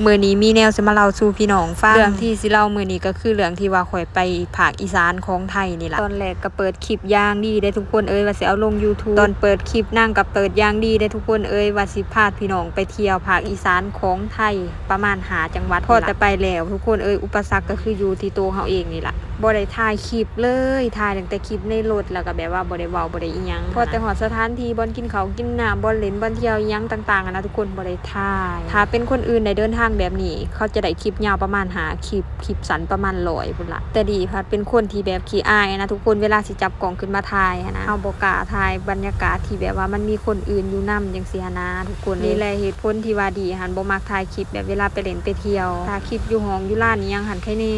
มื้อนี้มีแนวสิมาเล่าสู่พี่น้องฟังเรื่องที่สิเล่ามื้อนี้ก็คือเรื่องที่ว่าข่อยไปภาคอีสานของไทยนี่ล่ะตอนแรกก็เปิดคลิปอย่างดีได้ทุกคนว่าสิเอาลง YouTube ตอนเปิดคลิปนั่งก็เปิดอย่างดีได้ทุกคนว่าสิพาพี่น้องไปเที่ยวภาคอีสานของไทยประมาณ5จังหวัดพอแต่ไปแล้วทุกคนอุปสรรคก็คืออยู่ที่ตัวเฮาเองนี่ล่ะบ่ได้ถ่ายคลิปเลยถ่ายตั้งแต่คลิปในรถแล้วก็แบบว่าบ่ได้เว้าบ่ได้อีหยังพอแต่ฮอดสถานที่บ่อนกินข้าวกินน้ำบ่อนเล่นบ่อนเที่ยวอีหยังต่างๆนะทุกคนบ่ได้ถ่ายถ้าเป็นคนอื่นได้เดินทางแบบนี้เขาจะได้คลิปยาวประมาณ5คลิปสั้นประมาณ100พุ่นล่ะแต่ดีพัดเป็นคนที่แบบขี้อายนะทุกคนเวลาสิจับกล้องขึ้นมาถ่ายนะเฮาบ่กล้าถ่ายบรรยากาศที่แบบว่ามันมีคนอื่นอยู่นำจังซี่นะทุกคนนี่แหละเหตุผลที่ว่าดีหันบ่มักถ่ายคลิปแบบเวลาไปเล่นไปเที่ยวถ่ายคลิปอยู่ห้องอยู่ร้านนี่ยังหันใครแน่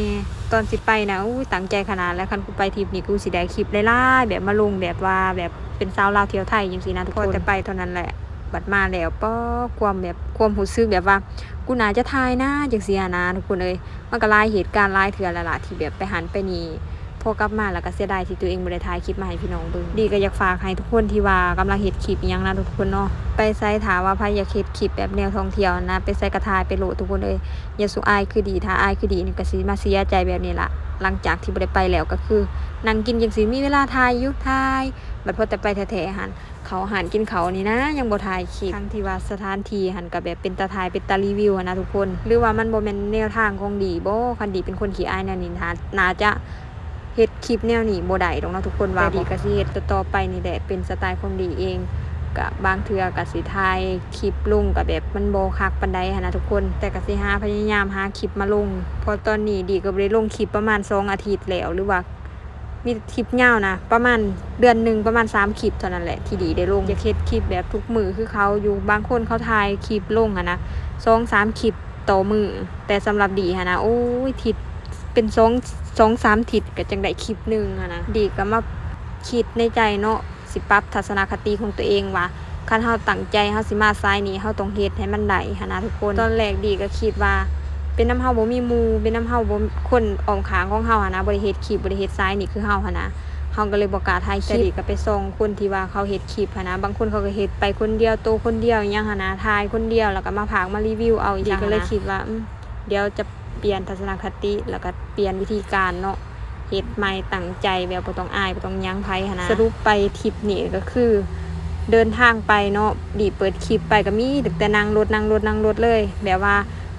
ตอนสิไปนะตั้งใจขนาดแล้วคันกูไปทริปนี้กูสิได้คลิปหลายๆแบบมาลงแบบว่าแบบเป็นสาวลาวเที่ยวไทยจังซี่นะทุกคนแต่ไปเท่านั้นแหละบัดมาแล้วป้อความรู้สึกแบบว่ากูน่าจะถ่ายนะจังซี่นะทุกคนมันก็หลายเหตุการณ์หลายเทื่อแล้วล่ะที่แบบไปหันไปนี่พอกลับมาแล้วก็เสียดายที่ตัวเองบ่ได้ถ่ายคลิปมาให้พี่น้องเบิ่งดีก็อยากฝากให้ทุกคนที่ว่ากำลังเฮ็ดคลิปอีหยังนะทุกคนเนาะไปไสถามว่าไผอยากเฮ็ดคลิปแบบแนวท่องเที่ยวนะไปไสก็ถ่ายไปโหลดทุกคนอย่าสุอายคือดีถ้าอายคือดีนี่ก็สิมาเสียใจแบบนี้ล่ะหลังจากที่บ่ได้ไปแล้วก็คือนั่งกินจังซี่มีเวลาถ่ายอยู่ถ่ายบัดพอแต่ไปแท้ๆหันเขาอาหารกินเขานี่นะยังบ่ถ่ายคลิปทั้งที่ว่าสถานที่หันก็แบบเป็นตาถ่ายเป็นตารีวิวนะทุกคนหรือว่ามันบ่แม่นแนวทางของดีบ่คันดีเป็นคนขี้อายแนวนี้น่าจะเฮ็ดคลิปแนวนี้บ่ได้ดอกนะทุกคนว่าดีก็สิเฮ็ดต่อไปนี่แหละเป็นสไตล์ของดีเองก็บางเทื่อก็สิถ่ายคลิปลงก็แบบมันบ่คักปานใดหันนะทุกคนแต่ก็สิพยายามหาคลิปมาลงพอตอนนี้ดีก็บ่ได้ลงคลิปประมาณ2อาทิตย์แล้วหรือว่ามีคลิปยาวนะประมาณเดือนนึงประมาณ3คลิปเท่านั้นแหละที่ดีได้ลงอย่าเฮ็ดคลิปแบบทุกมื้อคือเขาอยู่บางคนเขาถ่ายคลิปลงนะ2-3คลิปต่อมื้อแต่สำหรับดีนะโอ้ยทิศเป็น2-3ทิศก็จังได้คลิปนึงนะดีก็มาคิดในใจเนาะสิปรับทัศนคติของตัวเองว่าคันเฮาตั้งใจเฮาสิมาสายนี้เฮาต้องเฮ็ดให้มันได้นะทุกคนตอนแรกดีก็คิดว่าเป็นน้ำเฮาบ่มีหมู่เป็นน้ำเฮาบ่คนอ้อมข้างของเฮานะบ่ได้เฮ็ดคลิปบ่ได้เฮ็ดสายนี่คือเฮานะเฮาก็เลยบ่กล้าถ่ายคลิปแต่ดีก็ไปส่องคนที่ว่าเขาเฮ็ดคลิปนะบางคนเขาก็เฮ็ดไปคนเดียวโตคนเดียวอีหยังนะถ่ายคนเดียวแล้วก็มาพากมารีวิวเอาอีกก็เลยคิดว่าเดี๋ยวจะเปลี่ยนทัศนคติแล้วก็เปลี่ยนวิธีการเนาะเฮ็ดใหม่ตั้งใจแบบบ่ต้องอายบ่ต้องยั้งไผนะสรุปไปทริปนี้ก็คือเดินทางไปเนาะดีเปิดคลิปไปก็มีแต่นั่งรถเลยแบบว่า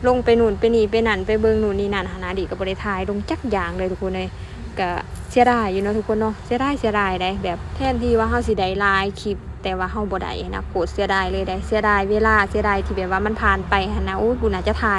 ลงไปนู่นไปนี่ไปนั่นไปเบิ่งนู่นนี่นั่นนะดีก็บ่ได้ถ่ายลงจักอย่างเลยทุกคนก็เสียดายอยู่เนาะทุกคนเนาะเสียดายได้แบบแทนที่ว่าเฮาสิได้หลายคลิปแต่ว่าเฮาบ่ได้นะโคตรเสียดายเลยได้เสียดายเวลาเสียดายที่แบบว่ามันผ่านไปหั่นนะกูน่าจะถ่าย